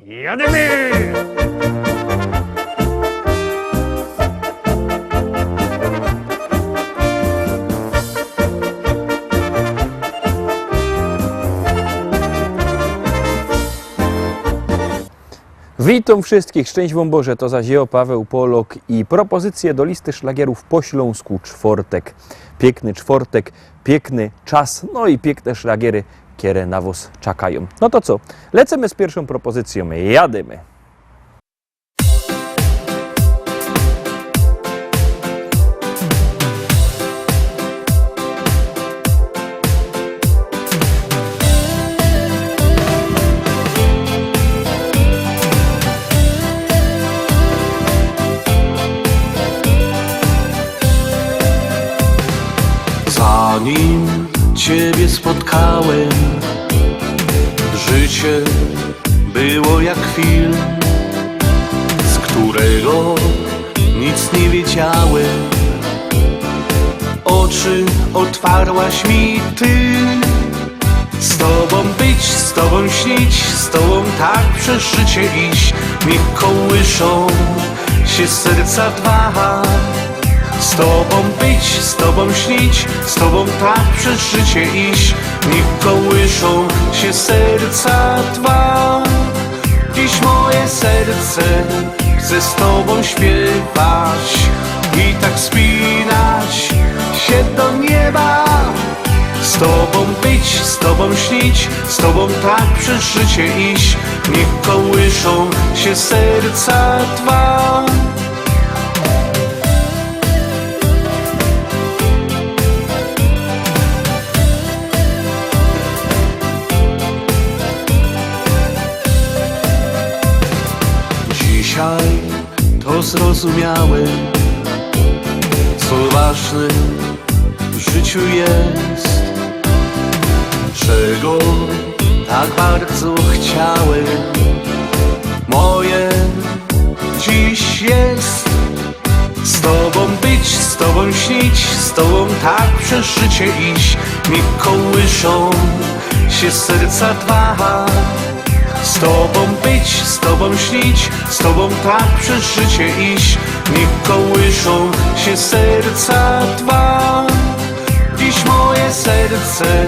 Jademy! Witam wszystkich, szczęść wam Boże, to zaś ja, Paweł Polok i propozycje do listy szlagierów po śląsku czwartek. Piękny czwartek, piękny czas, no i piękne szlagiery, które na was czekają. No to co, lecimy z pierwszą propozycją, jademy. Zanim Ciebie spotkałem, życie było jak film, z którego nic nie wiedziałem. Oczy otwarłaś mi Ty. Z Tobą być, z Tobą śnić, z Tobą tak przez życie iść. Niech kołyszą się serca dwa. Z Tobą być, z Tobą śnić, z Tobą tak przez życie iść. Niech kołyszą się serca dwa. Dziś moje serce chce z Tobą śpiewać i tak spinać się do nieba. Z Tobą być, z Tobą śnić, z Tobą tak przez życie iść. Niech kołyszą się serca dwa. Dzisiaj to zrozumiałem, co ważne w życiu jest, czego tak bardzo chciałem. Moje dziś jest z Tobą być, z Tobą śnić, z Tobą tak przez życie iść. Niech kołyszą się serca dwa. Z Tobą być, z Tobą śnić, z Tobą tak przez życie iść. Niech kołyszą się serca dwa. Dziś moje serce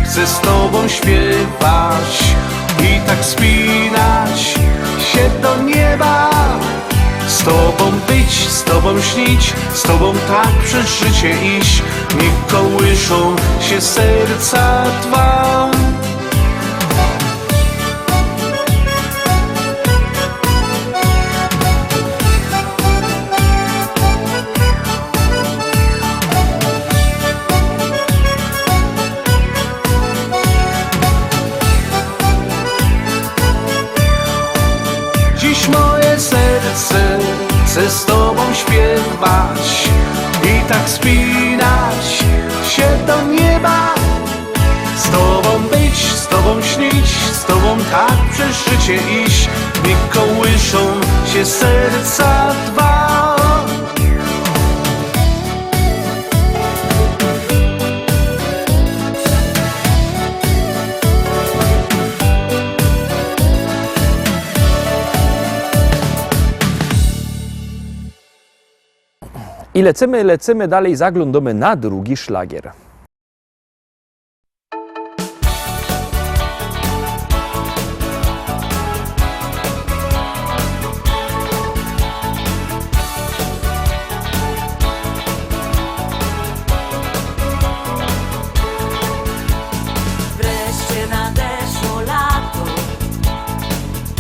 chce z Tobą śpiewać i tak spinać się do nieba. Z Tobą być, z Tobą śnić, z Tobą tak przez życie iść. Niech kołyszą się serca dwa. Dziś moje serce chce z Tobą śpiewać i tak spinać się do nieba. Z Tobą być, z Tobą śnić, z Tobą tak przez życie iść. Niech kołyszą się serca dwa. I lecimy dalej, zaglądamy na drugi szlagier. Wreszcie nadeszło lato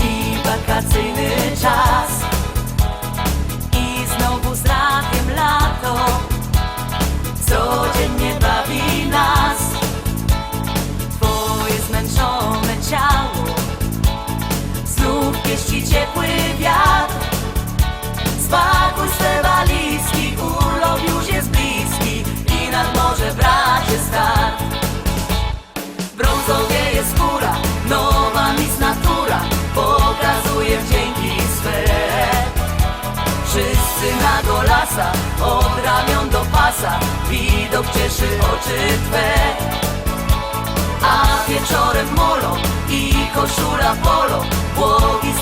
i wakacyjny czas. I znowu z rakiem lato codziennie bawi nas. Twoje zmęczone ciało znów pieści ciepły wiatr. Spakuj swe walizki, urlop już jest bliski i nad morze bracie start. Brązowie jest skóra, nowa mis natura pokazuje wdzięki swe. Wszyscy na golasa, od ramion do pasa, widok cieszy oczy Twe. A wieczorem molo i koszula polo, błogi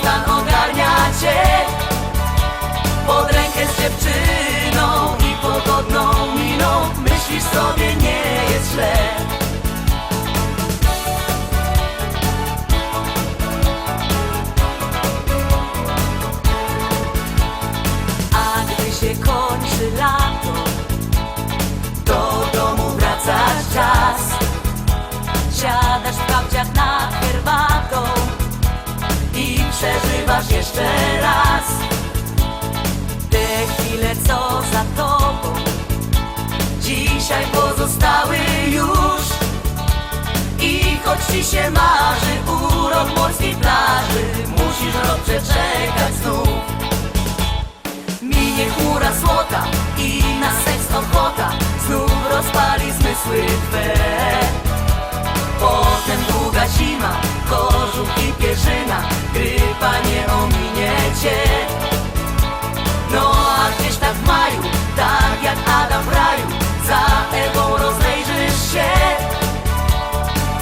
Siadasz w kapciach nad herbatą i przeżywasz jeszcze raz te chwile, co za tobą dzisiaj pozostały już. I choć ci się marzy urok morskiej plaży, musisz rok przeczekać znów. Minie chmura słota i na seks ochota znów rozpali zmysły twe. Potem długa zima, kożuch i pierzyna, grypa nie ominie cię. No a gdzieś tak w maju, tak jak Adam w raju, za Ewą rozejrzysz się.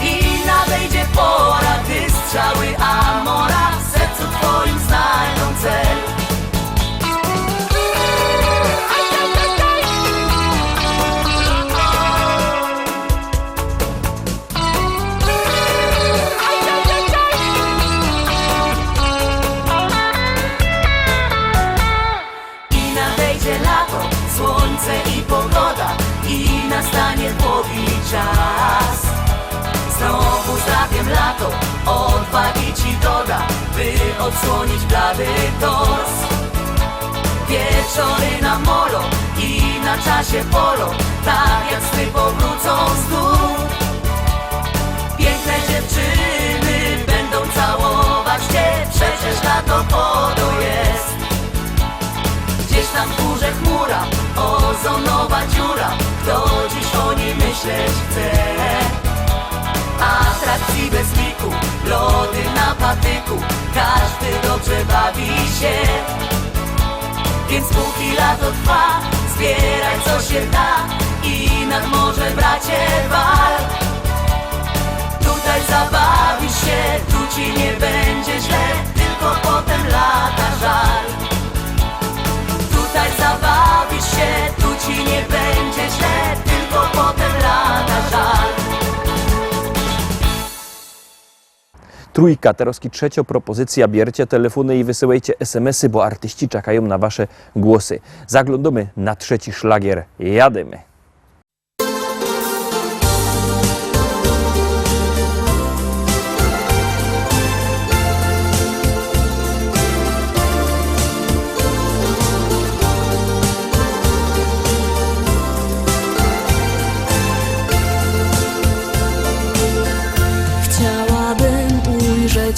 I nadejdzie pora, gdy strzały Amora w sercu twoim znajdą cel. I nadejdzie lato, słońce i pogoda, i nastanie długi czas. Znowu zapiem lato, odwagi ci doda, by odsłonić blady tors. Wieczory na molo i na czasie polo, tak jak sny powrócą znów. Piękne dziewczyny będą całować cię, przecież lato podo jest. Gdzieś tam w górze chmura, ozonowa dziura, kto dziś o niej myśleć chce. Atrakcji bez liku, lody na patyku, każdy dobrze bawi się. Więc póki lato trwa, zbieraj co się da i nad morze bracie wal. Tutaj zabawisz się, tu ci nie będzie źle, tylko potem lata żal. Tutaj zabawisz się, tu ci nie będzie źle, tylko potem lata żal. Trójka, teraz trzecia propozycja. Bierzcie telefony i wysyłajcie SMS-y, bo artyści czekają na wasze głosy. Zaglądamy na trzeci szlagier. Jademy.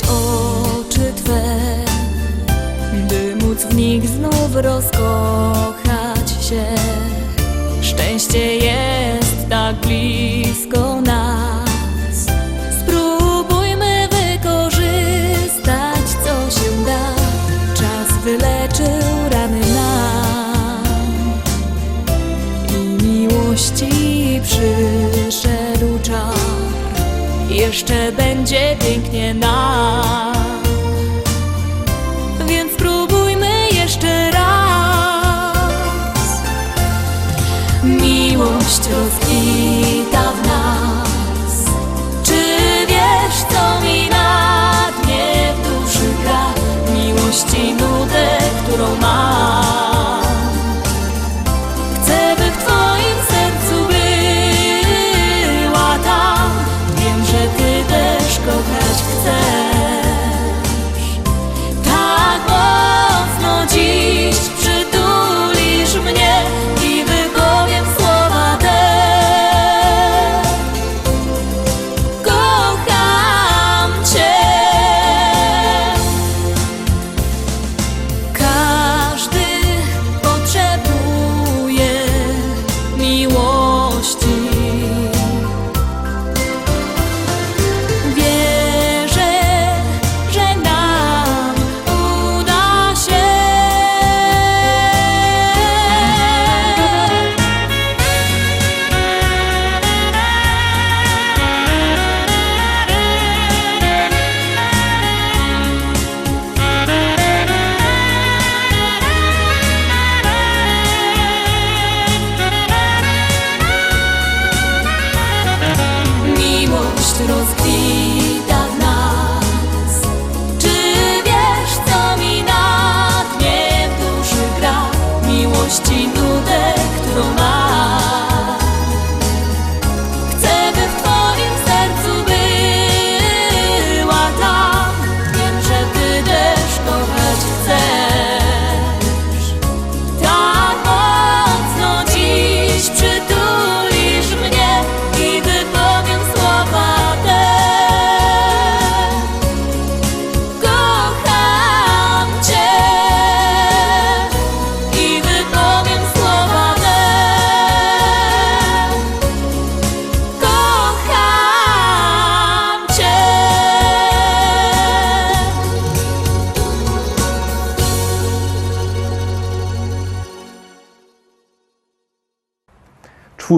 Oczy Twe, by móc w nich znów rozkochać się. Szczęście jest tak blisko nas, spróbujmy wykorzystać, co się da. Czas wyleczył rany nam i miłości przyszedł czas. Jeszcze będzie pięknie nam, więc spróbujmy jeszcze raz. Miłość rozkwita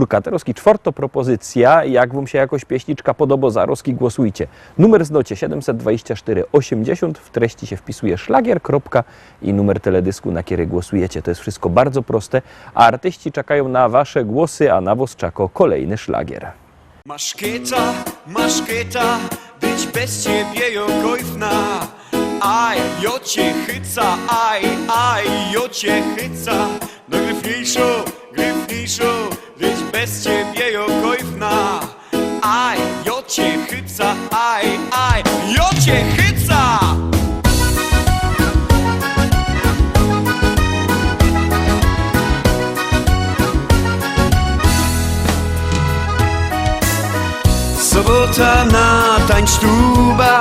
Katerovský čtvrto propozycja. Jak wam się jakoś pieśniczka podoba, zaroski głosujcie. Numer znocie 724 80, w treści się wpisuje szlagier, kropka i numer teledysku, na który głosujecie. To jest wszystko bardzo proste, a artyści czekają na wasze głosy, a na was czeka kolejny szlagier. Maszketa, być bez ciebie jokojfna. Aj, jo cię chyca, aj, jo cię chyca. No gryfniejszo, być bez ciebie jokojfna. Aj, jo cię chyca, aj, jo cię chyca. Sobota na tańsztuba.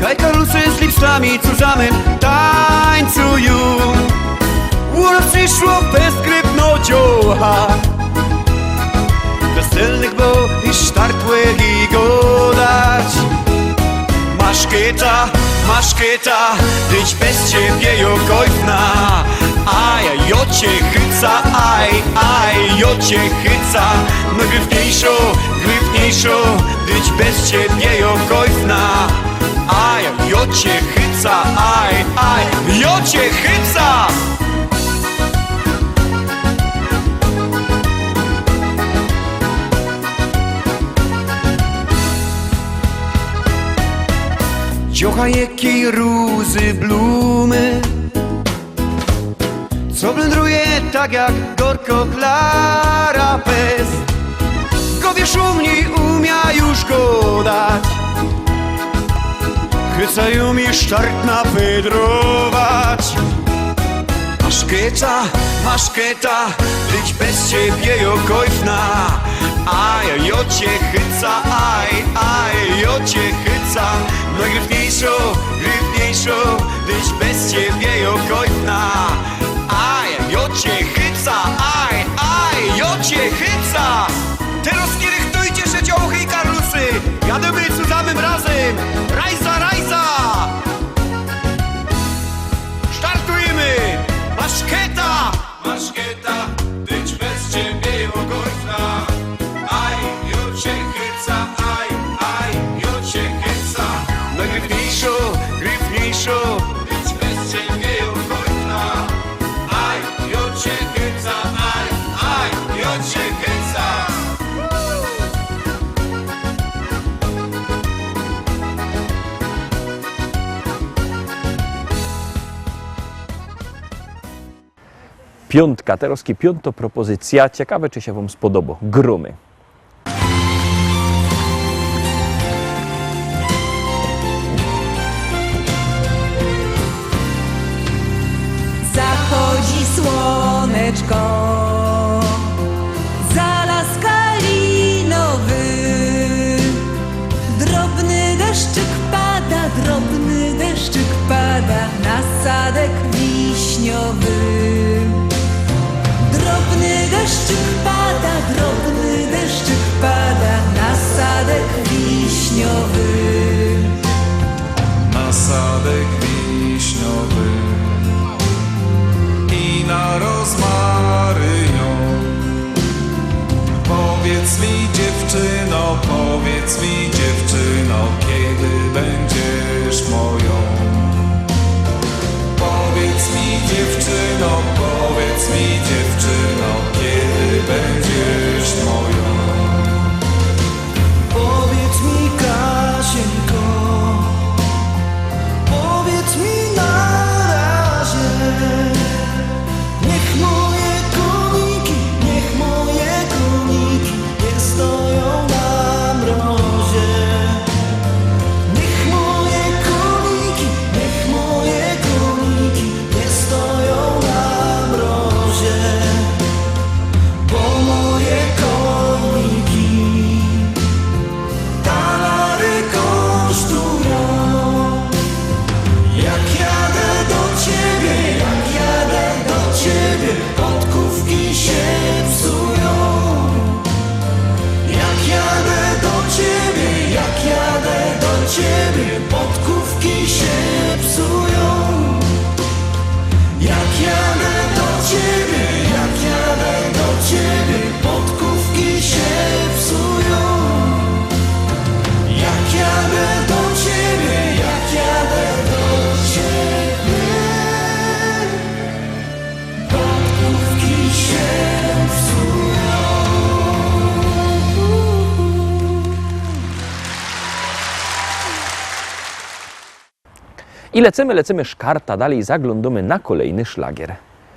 Kaj karusy z lipsami zusammen tańcują. Uro przyszło bezgrypnociocha. Weselnych bo i sztartłych i godać. Maszketa, być bez ciebie jokojfna. Aj, jo cię chyca, aj, jo cię chyca. No gryfniejszo, być bez ciebie jokojfna. Aj, jo cię chyca, aj, jo cię chyca. Ciocha jakiej rózy blumy, co blędruje tak jak gorko Klara Pes. Go wiesz umia już go dać. Chycają mi sztart napedrować. Maszketa, być bez ciebie jokojfna. Aj, jo cię chyca, aj, jo cię chyca. No gryfniejszo, być bez ciebie jokojfna. Aj, jo cię chyca, aj, jo cię chyca. Teraz rychtujcie się ciochy i karlusy. Jademy zusammen razem. Rajza! Startujemy! Maszketa, być bez ciebie jokojfna. Aj, jo cię chyca, aj, jo cię chyca. No gryfniejszo, być bez ciebie jokojfna. Aj, jo cię chyca, aj, jo cię chyca. Katerovský piąto propozycja. Ciekawe, czy się wam spodoba. Gromy. Zachodzi słoneczko, za las kalinowy. Drobny deszczyk pada na sadek wiśniowy. Drobny deszczyk pada na sadek wiśniowy. Na sadek wiśniowy i na rozmarynią. Powiedz mi dziewczyno, kiedy będziesz moją. Powiedz mi dziewczyno, kiedy będziesz moją. Powiedz mi Kasieńko, powiedz mi na I lecimy szkarta dalej, zaglądamy na kolejny szlagier.